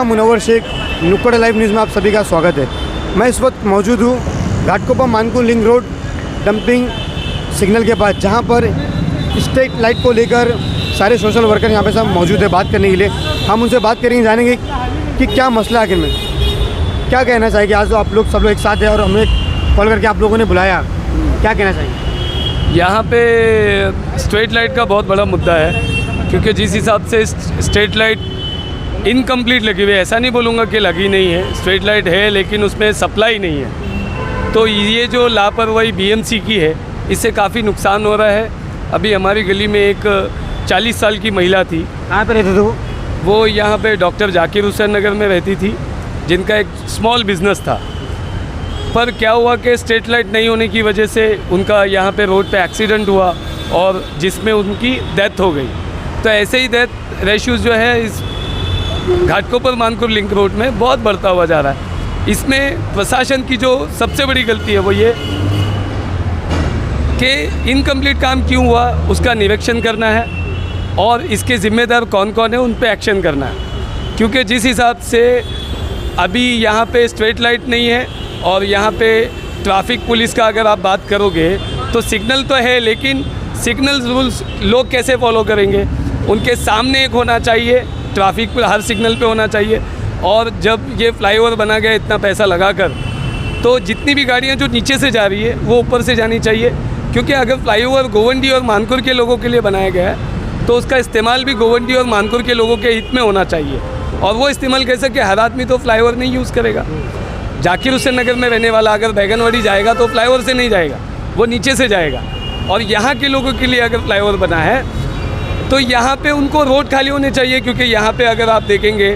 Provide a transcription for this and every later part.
मुनव्वर शेख, नुक्कड़ live news में आप सभी का स्वागत है। मैं इस वक्त मौजूद हूँ Ghatkopar Mankhurd link road dumping signal के पास, जहाँ पर स्ट्रीट लाइट को लेकर सारे सोशल वर्कर यहाँ पे सब मौजूद है बात करने के लिए। हम उनसे बात करेंगे, जानेंगे कि क्या मसला आखिर में, क्या कहना चाहिए। आज तो आप लोग सब लोग एक साथ हैं और हमें कॉल करके आप लोगों ने बुलाया, क्या कहना चाहिए। यहाँ पे स्ट्रीट लाइट का बहुत बड़ा मुद्दा है, क्योंकि जिस हिसाब से स्ट्रीट लाइट इनकम्प्लीट लगी हुई है, ऐसा नहीं बोलूँगा कि लगी नहीं है, स्ट्रीट लाइट है लेकिन उसमें सप्लाई नहीं है। तो ये जो लापरवाही बीएमसी की है, इससे काफ़ी नुकसान हो रहा है। अभी हमारी गली में एक 40 साल की महिला थी। कहाँ पे रहते थे वो यहाँ पे डॉक्टर जाकिर हुसैन नगर में रहती थी, जिनका एक स्मॉल बिज़नेस था। पर क्या हुआ कि स्ट्रीट लाइट नहीं होने की वजह से उनका यहाँ पे रोड पे एक्सीडेंट हुआ और जिसमें उनकी डेथ हो गई। तो ऐसे ही डेथ रेशियोज़ जो है इस घाटकोपर मानकुर लिंक रोड में बहुत बढ़ता हुआ जा रहा है। इसमें प्रशासन की जो सबसे बड़ी गलती है वो ये कि इनकम्प्लीट काम क्यों हुआ उसका निरीक्षण करना है और इसके ज़िम्मेदार कौन कौन है उन पे एक्शन करना है। क्योंकि जिस हिसाब से अभी यहाँ पे स्ट्रीट लाइट नहीं है और यहाँ पे ट्रैफिक पुलिस का अगर आप बात करोगे तो सिग्नल तो है, लेकिन सिग्नल रूल्स लोग कैसे फॉलो करेंगे। उनके सामने एक होना चाहिए, ट्रैफिक पर हर सिग्नल पे होना चाहिए। और जब ये फ्लाईओवर बना गया इतना पैसा लगाकर, तो जितनी भी गाड़ियाँ जो नीचे से जा रही है वो ऊपर से जानी चाहिए। क्योंकि अगर फ्लाईओवर गोवंडी और मानकुर के लोगों के लिए बनाया गया है तो उसका इस्तेमाल भी गोवंडी और मानकुर के लोगों के हित में होना चाहिए। और वो इस्तेमाल कैसे कि हर आदमी तो फ्लाईओवर नहीं यूज़ करेगा। जाकिर हुसैन नगर में रहने वाला अगर बैगनवाड़ी जाएगा तो फ्लाईओवर से नहीं जाएगा, वो नीचे से जाएगा। और यहाँ के लोगों के लिए अगर फ्लाईओवर बना है तो यहाँ पे उनको रोड खाली होने चाहिए। क्योंकि यहाँ पे अगर आप देखेंगे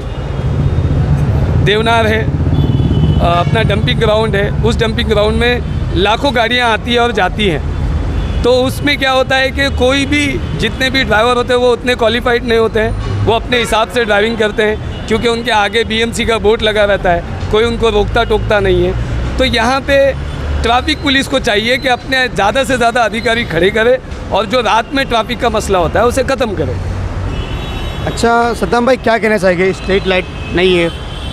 देवनार है, अपना डंपिंग ग्राउंड है, उस डंपिंग ग्राउंड में लाखों गाड़ियाँ आती है और जाती हैं। तो उसमें क्या होता है कि कोई भी जितने भी ड्राइवर होते हैं वो उतने क्वालिफाइड नहीं होते हैं, वो अपने हिसाब से ड्राइविंग करते हैं। क्योंकि उनके आगे बीएमसी का बोर्ड लगा रहता है, कोई उनको रोकता टोकता नहीं है। तो यहाँ पे ट्रैफिक पुलिस को चाहिए कि अपने ज़्यादा से ज़्यादा अधिकारी खड़े करे और जो रात में ट्रैफिक का मसला होता है उसे ख़त्म करे। अच्छा सद्दाम भाई, क्या कहना चाहिए। स्ट्रीट लाइट नहीं है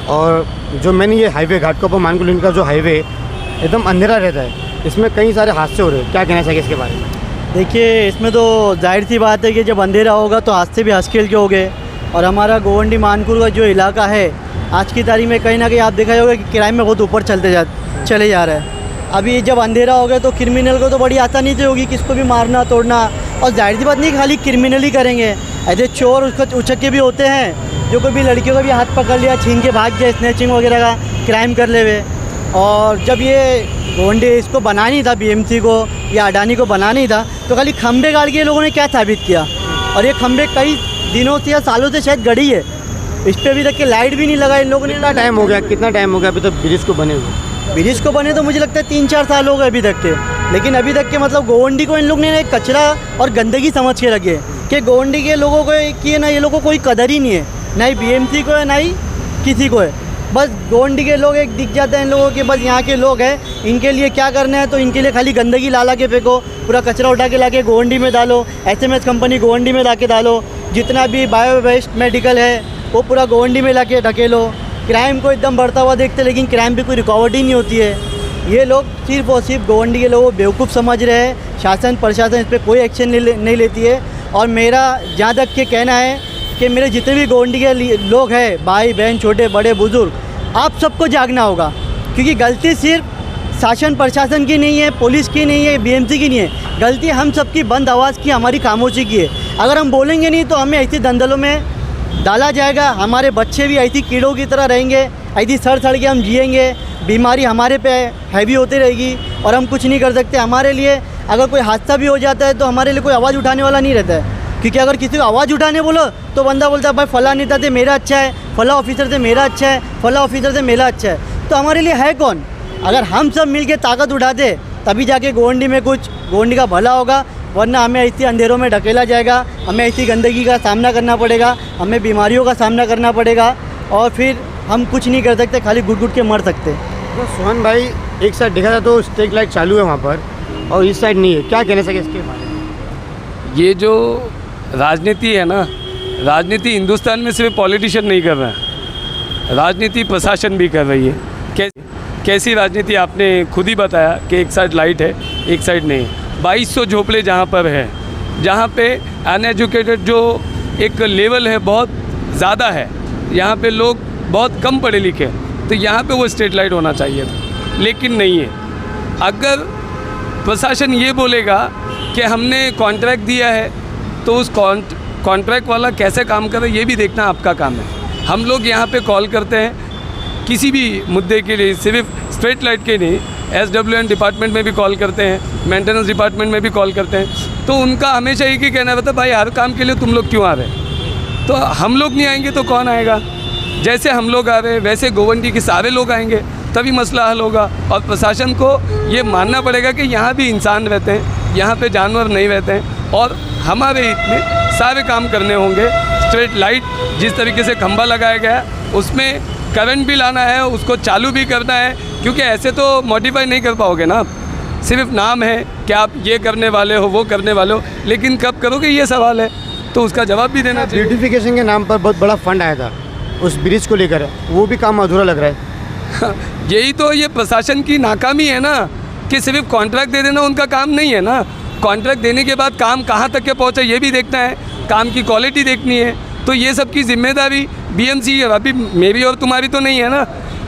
और जो मैंने ये हाईवे घाटकोपर मानकुर लिंक का जो हाईवे एकदम अंधेरा रहता है, इसमें कई सारे हादसे हो रहे हैं, क्या कहना चाहिए इसके बारे में। देखिए, इसमें तो जाहिर सी बात है कि जब अंधेरा होगा तो हादसे भी हंसखेल के हो गए। और हमारा गोवंडी मानकुर का जो इलाका है आज की तारीख में कहीं ना कहीं आप देखा होगा कि क्राइम में बहुत ऊपर चले जा रहा है। अभी जब अंधेरा हो गया तो क्रिमिनल को तो बड़ी आसानी से होगी किसको भी मारना तोड़ना। और जाहिर सी बात नहीं खाली क्रिमिनल ही करेंगे, ऐसे चोर उचक्के भी होते हैं जो कभी लड़कियों का भी हाथ पकड़ लिया, छीन के भाग गया, स्नैचिंग वगैरह का क्राइम कर ले हुए। और जब ये गोवंडी इसको बना नहीं था, बीएमसी को या अडानी को बना नहीं था, तो खाली खंबे गाड़ के लोगों ने क्या साबित किया। और ये खंबे कई दिनों से या सालों से शायद गड़ी है, इस पर अभी तक के लाइट भी नहीं लगा इन लोगों ने। कितना टाइम हो गया अभी तक ब्रिज को बने हुए। ब्रिज को बने तो मुझे लगता है 3-4 साल हो गए अभी तक के। लेकिन अभी तक के मतलब गोवंडी को इन लोग ने कचरा और गंदगी समझ के रखे कि गोवंडी के लोगों को की ना, ये लोगों को कोई कदर ही नहीं है, ना ही बीएमसी को है ना ही किसी को है। बस गोवंडी के लोग एक दिख जाते हैं इन लोगों के, बस यहाँ के लोग हैं, इनके लिए क्या करना है तो इनके लिए खाली गंदगी ला के फेंको, पूरा कचरा उठा के ला के गोवंडी में डालो, SMS कंपनी गोवंडी में ला के डालो, जितना भी बायो वेस्ट मेडिकल है वो पूरा गोवंडी में ला के ढकेलो। क्राइम को एकदम बढ़ता हुआ देखते, लेकिन क्राइम भी कोई रिकॉर्ड ही नहीं होती है। ये लोग सिर्फ और सिर्फ गोवंडी के लोगों को बेवकूफ़ समझ रहे हैं। शासन प्रशासन इस पर कोई एक्शन नहीं लेती है। और मेरा जहाँ तक के कहना है कि मेरे जितने भी गोवंडी के लोग हैं, भाई बहन, छोटे बड़े बुज़ुर्ग, आप सबको जागना होगा। क्योंकि गलती सिर्फ शासन प्रशासन की नहीं है, पुलिस की नहीं है, बीएमसी की नहीं है, गलती हम सबकी बंद आवाज़ की, हमारी खामोशी की है। अगर हम बोलेंगे नहीं तो हमें ऐसी दंदलों में डाला जाएगा, हमारे बच्चे भी ऐसी कीड़ों की तरह रहेंगे, ऐसी सड़ के हम जिएंगे, बीमारी हमारे पे हैवी होती रहेगी और हम कुछ नहीं कर सकते। हमारे लिए अगर कोई हादसा भी हो जाता है तो हमारे लिए कोई आवाज़ उठाने वाला नहीं रहता है। क्योंकि अगर किसी को आवाज़ उठाने बोलो तो बंदा बोलता है भाई फला नेता से मेरा अच्छा है, फला ऑफिसर से मेरा अच्छा है, फला ऑफिसर से मेरा अच्छा है। तो हमारे लिए है कौन। अगर हम सब मिल के ताकत उठा दे तभी जाके गोवंडी में कुछ गोवंडी का भला होगा, वरना हमें ऐसी अंधेरों में ढकेला जाएगा, हमें ऐसी गंदगी का सामना करना पड़ेगा, हमें बीमारियों का सामना करना पड़ेगा और फिर हम कुछ नहीं कर सकते, खाली घुट के मर सकते। तो सोहन भाई, एक साइड देखा था तो स्ट्रीट लाइट चालू है वहाँ पर और इस साइड नहीं है, क्या कहना चाहिए इसके बारे में। ये जो राजनीति है ना, राजनीति हिंदुस्तान में सिर्फ पॉलिटिशियन नहीं कर रहे हैं, राजनीति प्रशासन भी कर रही है। कैसी राजनीति आपने खुद ही बताया कि एक साइड लाइट है, एक साइड नहीं। 2200 झोपड़े जहाँ पर है, जहाँ पे अनएजुकेटेड जो एक लेवल है बहुत ज़्यादा है, यहाँ पे लोग बहुत कम पढ़े लिखे, तो यहाँ पे वो स्ट्रीट लाइट होना चाहिए था, लेकिन नहीं है। अगर प्रशासन ये बोलेगा कि हमने कॉन्ट्रैक्ट दिया है तो उस कॉन्ट्रैक्ट वाला कैसे काम करे ये भी देखना आपका काम है। हम लोग यहाँ पे कॉल करते हैं किसी भी मुद्दे के लिए, सिर्फ स्ट्रीट लाइट के नहीं, SWN डिपार्टमेंट में भी कॉल करते हैं, मेंटेनेंस डिपार्टमेंट में भी कॉल करते हैं, तो उनका हमेशा एक ही कहना रहता है, भाई हर काम के लिए तुम लोग क्यों आ रहे हैं? तो हम लोग नहीं आएंगे तो कौन आएगा? जैसे हम लोग आ रहे हैं वैसे गोवंडी के सारे लोग आएंगे, तभी मसला हल होगा। और प्रशासन को ये मानना पड़ेगा कि यहाँ भी इंसान रहते हैं, यहाँ पे जानवर नहीं रहते हैं, और हमारे हित में सारे काम करने होंगे। स्ट्रीट लाइट जिस तरीके से खंभा लगाया गया है उसमें करंट भी लाना है, उसको चालू भी करना है, क्योंकि ऐसे तो मॉडिफाई नहीं कर पाओगे ना आप। सिर्फ नाम है कि आप ये करने वाले हो, वो करने वाले हो, लेकिन कब करोगे ये सवाल है, तो उसका जवाब भी देना चाहिए। ब्यूटिफिकेशन के नाम पर बहुत बड़ा फंड आया था उस ब्रिज को लेकर, वो भी काम अधूरा लग रहा है। यही तो ये प्रशासन की नाकामी है ना, कि सिर्फ कॉन्ट्रैक्ट दे देना उनका काम नहीं है ना। कॉन्ट्रैक्ट देने के बाद काम कहाँ तक के पहुँचा ये भी देखना है, काम की क्वालिटी देखनी है। तो ये सब की जिम्मेदारी BMC अभी मेरी और तुम्हारी तो नहीं है ना,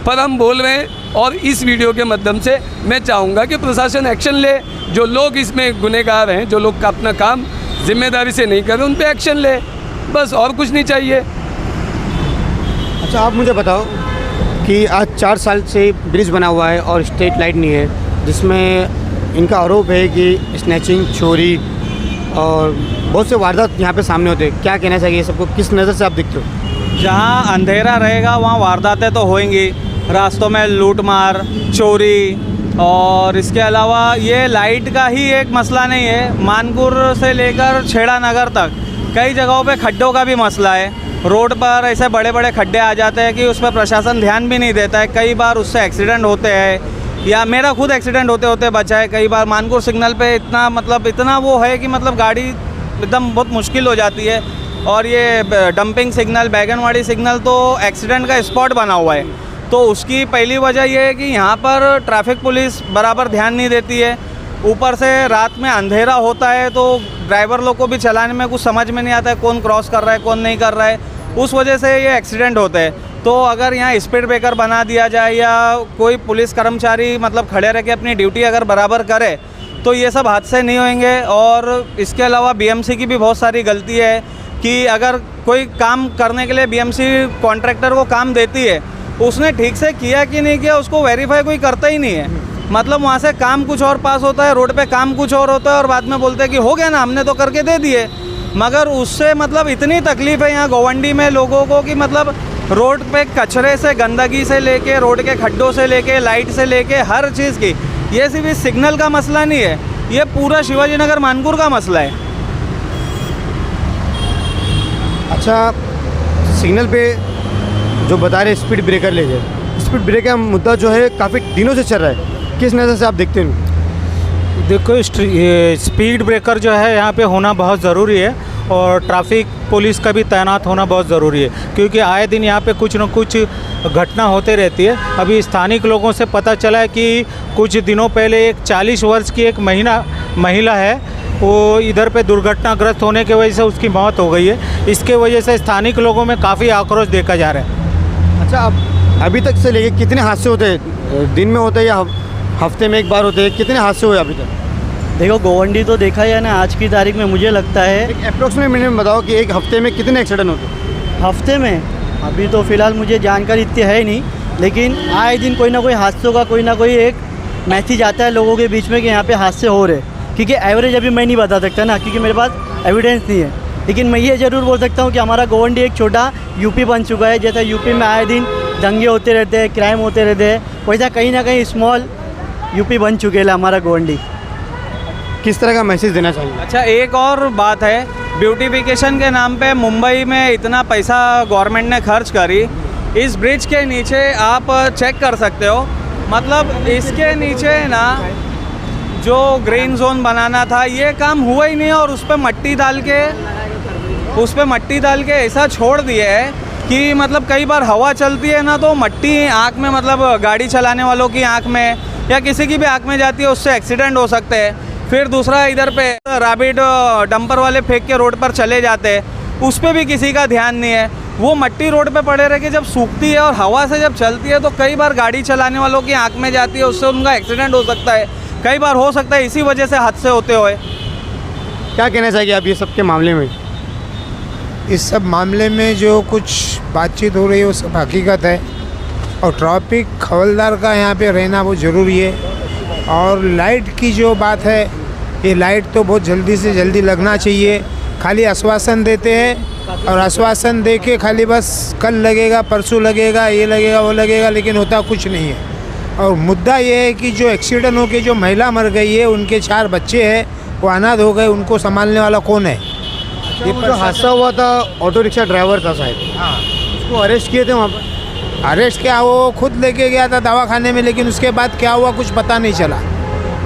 पर हम बोल रहे हैं। और इस वीडियो के माध्यम से मैं चाहूँगा कि प्रशासन एक्शन ले। जो लोग इसमें गुनहगार हैं, जो लोग अपना काम जिम्मेदारी से नहीं कर रहे, उन पर एक्शन ले, बस, और कुछ नहीं चाहिए। अच्छा, आप मुझे बताओ कि आज 4 साल से ब्रिज बना हुआ है और स्ट्रीट लाइट नहीं है, जिसमें इनका आरोप है कि स्नैचिंग, चोरी और बहुत से वारदात यहाँ पे सामने होते हैं। क्या कहना चाहिए सबको, किस नज़र से आप देखते हो? जहाँ अंधेरा रहेगा वहाँ वारदातें तो होंगी, रास्तों में लूट मार, चोरी, और इसके अलावा ये लाइट का ही एक मसला नहीं है। मानपुर से लेकर छेड़ा नगर तक कई जगहों पे खड्डों का भी मसला है। रोड पर ऐसे बड़े बड़े खड्डे आ जाते हैं कि उस पर प्रशासन ध्यान भी नहीं देता है। कई बार उससे एक्सीडेंट होते हैं, या मेरा खुद एक्सीडेंट होते होते बचा है कई बार। मानपुर सिग्नल पे इतना वो है कि गाड़ी एकदम बहुत मुश्किल हो जाती है। और ये डंपिंग सिग्नल, बैगनवाड़ी सिग्नल तो एक्सीडेंट का स्पॉट बना हुआ है। तो उसकी पहली वजह यह है कि यहाँ पर ट्रैफिक पुलिस बराबर ध्यान नहीं देती है। ऊपर से रात में अंधेरा होता है तो ड्राइवर लोग को भी चलाने में कुछ समझ में नहीं आता है, कौन क्रॉस कर रहा है कौन नहीं कर रहा है। उस वजह से ये एक्सीडेंट होते हैं। तो अगर यहाँ स्पीड ब्रेकर बना दिया जाए, या कोई पुलिस कर्मचारी खड़े रह के अपनी ड्यूटी अगर बराबर करे, तो ये सब हादसे नहीं होंगे। और इसके अलावा BMC की भी बहुत सारी गलती है कि अगर कोई काम करने के लिए BMC कॉन्ट्रैक्टर को काम देती है, उसने ठीक से किया कि नहीं किया उसको वेरीफाई कोई करता ही नहीं है। वहाँ से काम कुछ और पास होता है, रोड पे काम कुछ और होता है, और बाद में बोलते हैं कि हो गया ना, हमने तो करके दे दिए। मगर उससे इतनी तकलीफ़ है यहाँ गोवंडी में लोगों को कि रोड पे कचरे से, गंदगी से लेके, रोड के खड्डों से लेके, लाइट से लेके, हर चीज़ की। ये सिर्फ इस सिग्नल का मसला नहीं है, ये पूरा शिवाजी नगर मानपुर का मसला है। अच्छा, सिग्नल पे जो बता रहे स्पीड ब्रेकर ले जाए, स्पीड ब्रेकर का मुद्दा जो है काफ़ी दिनों से चल रहा है, किस नज़र से आप देखते हैं? देखो, स्पीड ब्रेकर जो है यहाँ पे होना बहुत ज़रूरी है, और ट्रैफिक पुलिस का भी तैनात होना बहुत ज़रूरी है, क्योंकि आए दिन यहाँ पे कुछ न कुछ घटना होते रहती है। अभी स्थानिक लोगों से पता चला है कि कुछ दिनों पहले एक 40 वर्ष की एक महिला है, वो इधर पे दुर्घटनाग्रस्त होने की वजह से उसकी मौत हो गई है। इसके वजह से स्थानिक लोगों में काफ़ी आक्रोश देखा जा रहा है। अच्छा, अब अभी तक से लेके कितने हादसे होते हैं? दिन में होते हैं या हफ्ते में एक बार होते हैं? कितने हादसे हुए अभी तक? देखो, गोवंडी तो देखा है ना, आज की तारीख में मुझे लगता है एक अप्रोक्सीमेट मिनिमम बताओ कि एक हफ्ते में कितने एक्सीडेंट होते हैं? हफ्ते में अभी तो फ़िलहाल मुझे जानकारी इतनी है नहीं, लेकिन आए दिन कोई ना कोई हादसों का कोई ना कोई एक मैसेज आता है लोगों के बीच में कि यहाँ पे हादसे हो रहे। क्योंकि एवरेज अभी मैं नहीं बता सकता ना, क्योंकि मेरे पास एविडेंस नहीं है। लेकिन मैं ये ज़रूर बोल सकता हूँ कि हमारा गोवंडी एक छोटा यूपी बन चुका है। जैसा यूपी में आए दिन दंगे होते रहते हैं, क्राइम होते रहते हैं, वैसा कहीं ना कहीं स्मॉल यूपी बन चुके हैं हमारा गोवंडी। किस तरह का मैसेज देना चाहिए? अच्छा, एक और बात है, ब्यूटिफिकेशन के नाम पे मुंबई में इतना पैसा गवर्नमेंट ने खर्च करी। इस ब्रिज के नीचे आप चेक कर सकते हो, इसके नीचे ना जो ग्रीन जोन बनाना था ये काम हुआ ही नहीं, और उस पर मट्टी डाल के ऐसा छोड़ दिए है कि मतलब कई बार हवा चलती है ना, तो मट्टी आँख में, मतलब गाड़ी चलाने वालों की आँख में या किसी की भी आँख में जाती है, उससे एक्सीडेंट हो सकते हैं। फिर दूसरा इधर पे रैबिट डंपर वाले फेंक के रोड पर चले जाते हैं, उस पर भी किसी का ध्यान नहीं है। वो मट्टी रोड पे पड़े रह के जब सूखती है और हवा से जब चलती है तो कई बार गाड़ी चलाने वालों की आँख में जाती है, उससे उनका एक्सीडेंट हो सकता है। कई बार हो सकता है इसी वजह से हादसे होते हुए। क्या कहना चाहिए आप ये सब के मामले में? इस सब मामले में जो कुछ बातचीत हो रही है वो सब हकीकत है, और ट्रैफिक हवलदार का यहाँ पे रहना बहुत ज़रूरी है। और लाइट की जो बात है, ये लाइट तो बहुत जल्दी से जल्दी लगना चाहिए। खाली आश्वासन देते हैं और आश्वासन दे के खाली बस कल लगेगा, परसों लगेगा, ये लगेगा, वो लगेगा, लेकिन होता कुछ नहीं है। और मुद्दा ये है कि जो एक्सीडेंट हो के जो महिला मर गई है, उनके 4 बच्चे हैं, वो अनाथ हो गए, उनको संभालने वाला कौन है? ये जो हादसा हुआ था, ऑटो रिक्शा ड्राइवर था शायद, हाँ, उसको अरेस्ट किए थे वहाँ पर। अरेस्ट क्या, वो खुद लेके गया था दवाखाने में, लेकिन उसके बाद क्या हुआ कुछ पता नहीं चला।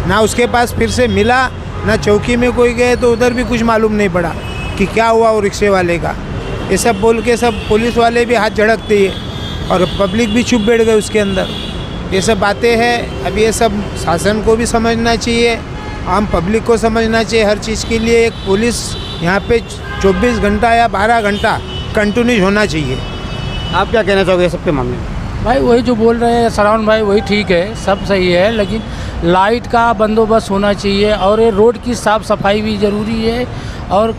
ना उसके पास फिर से मिला, ना चौकी में कोई गए तो उधर भी कुछ मालूम नहीं पड़ा कि क्या हुआ वो रिक्शे वाले का। ये सब बोल के सब पुलिस वाले भी हाथ झड़कते हैं और पब्लिक भी चुप बैठ गए उसके अंदर। ये सब बातें हैं। अब ये सब शासन को भी समझना चाहिए, आम पब्लिक को समझना चाहिए। हर चीज़ के लिए एक पुलिस यहाँ पे 24 घंटा या 12 घंटा कंटिन्यू होना चाहिए। आप क्या कहना चाहोगे सबके मामले में? भाई वही जो बोल रहे हैं सराउंड भाई, वही ठीक है, सब सही है, लेकिन लाइट का बंदोबस्त होना चाहिए और ये रोड की साफ़ सफाई भी ज़रूरी है। और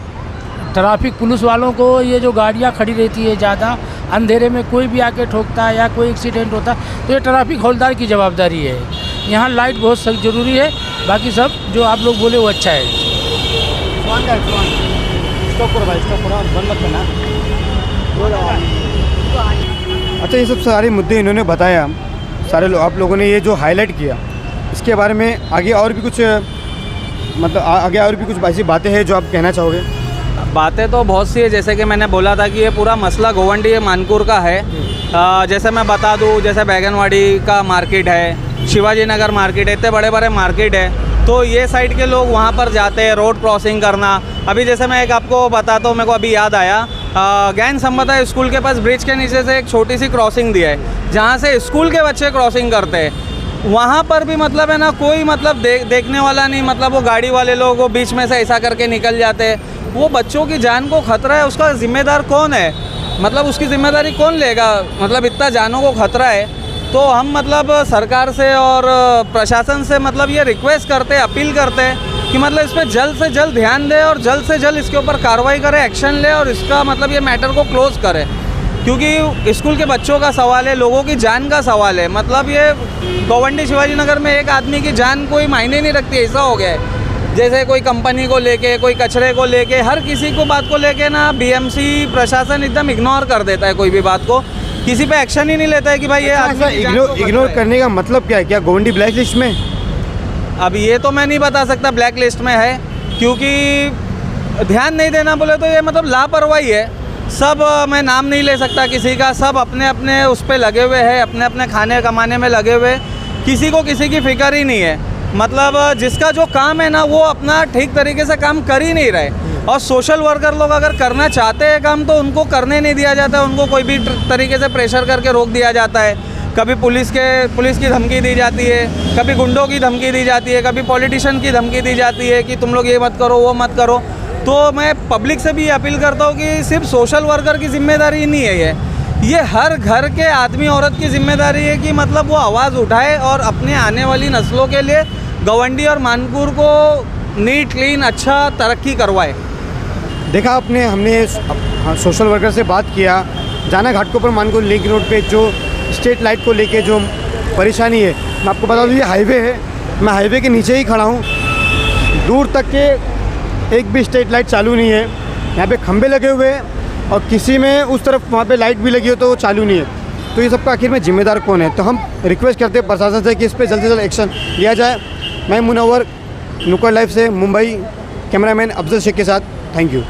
ट्रैफिक पुलिस वालों को ये जो गाड़ियाँ खड़ी रहती है ज़्यादा अंधेरे में, कोई भी आके ठोकता है या कोई एक्सीडेंट होता है तो ये ट्रैफिक हवलदार की जवाबदारी है। यहाँ लाइट बहुत ज़रूरी है, बाकी सब जो आप लोग बोले वो अच्छा है। अच्छा, ये सब सारे मुद्दे इन्होंने बताया, सारे आप लोगों ने ये जो हाईलाइट किया, इसके बारे में आगे और भी कुछ मतलब आगे और भी कुछ ऐसी बातें हैं जो आप कहना चाहोगे? बातें तो बहुत सी है, जैसे कि मैंने बोला था कि ये पूरा मसला गोवंडी मानपुर का है। जैसे मैं बता दूं, जैसे बैगनवाड़ी का मार्केट है, शिवाजी नगर मार्केट है, इतने बड़े बड़े मार्केट है, तो ये साइड के लोग वहाँ पर जाते हैं रोड क्रॉसिंग करना। अभी जैसे मैं एक आपको बताता हूँ, मेरे को अभी याद आया, ज्ञान संपदा स्कूल के पास ब्रिज के नीचे से एक छोटी सी क्रॉसिंग दी है, जहाँ से स्कूल के बच्चे क्रॉसिंग करते हैं। वहाँ पर भी मतलब है ना, कोई मतलब देखने वाला नहीं, मतलब वो गाड़ी वाले लोग वो बीच में से ऐसा करके निकल जाते हैं। वो बच्चों की जान को खतरा है, उसका जिम्मेदार कौन है? मतलब उसकी जिम्मेदारी कौन लेगा? मतलब इतना जानों को खतरा है, तो हम मतलब सरकार से और प्रशासन से मतलब ये रिक्वेस्ट करते हैं, अपील करते हैं कि मतलब इस पर जल्द से जल्द ध्यान दे और जल्द से जल्द इसके ऊपर कार्रवाई करे, एक्शन ले और इसका मतलब ये मैटर को क्लोज करे। क्योंकि स्कूल के बच्चों का सवाल है, लोगों की जान का सवाल है। मतलब ये गोवंडी शिवाजी नगर में एक आदमी की जान कोई मायने नहीं रखती, ऐसा हो गया है। जैसे कोई कंपनी को लेके, कोई कचरे को लेके, हर किसी को बात को लेके ना बीएमसी प्रशासन एकदम इग्नोर कर देता है। कोई भी बात को किसी पे एक्शन ही नहीं लेता है कि भाई ये इग्नोर करने का मतलब क्या है? क्या गोवंडी ब्लैक लिस्ट में? अब ये तो मैं नहीं बता सकता ब्लैक लिस्ट में है, क्योंकि ध्यान नहीं देना बोले तो ये मतलब लापरवाही है। सब मैं नाम नहीं ले सकता किसी का, सब अपने अपने उस पर लगे हुए हैं, अपने अपने खाने कमाने में लगे हुए, किसी को किसी की फिक्र ही नहीं है। मतलब जिसका जो काम है ना, वो अपना ठीक तरीके से काम कर ही नहीं रहे। और सोशल वर्कर लोग अगर करना चाहते हैं काम, तो उनको करने नहीं दिया जाता है, उनको कोई भी तरीके से प्रेशर करके रोक दिया जाता है। कभी पुलिस की धमकी दी जाती है, कभी गुंडों की धमकी दी जाती है, कभी पॉलिटिशियन की धमकी दी जाती है कि तुम लोग ये मत करो, वो मत करो। तो मैं पब्लिक से भी अपील करता हूँ कि सिर्फ सोशल वर्कर की जिम्मेदारी नहीं है ये हर घर के आदमी औरत की जिम्मेदारी है कि मतलब वो आवाज़ उठाए और अपने आने वाली नस्लों के लिए गोवंडी और मानपुर को नीट क्लीन अच्छा तरक्की करवाए। देखा आपने, हमने सोशल वर्कर से बात किया, जाना घाटकोपर मानपुर लिंक रोड पे जो स्ट्रीट लाइट को लेके जो परेशानी है। मैं आपको बता दूँ, ये हाईवे है, मैं हाईवे के नीचे ही खड़ा हूँ। दूर तक के एक भी स्ट्रीट लाइट चालू नहीं है। यहाँ पे खंबे लगे हुए हैं और किसी में उस तरफ वहाँ पे लाइट भी लगी हो तो वो चालू नहीं है। तो ये सबका आखिर में जिम्मेदार कौन है? तो हम रिक्वेस्ट करते हैं प्रशासन से कि इस पर जल्द से जल्द एक्शन लिया जाए। मैं मुनव्वर, नुक्कड़ लाइव से मुंबई, कैमरामैन अफजल शेख के साथ। Thank you.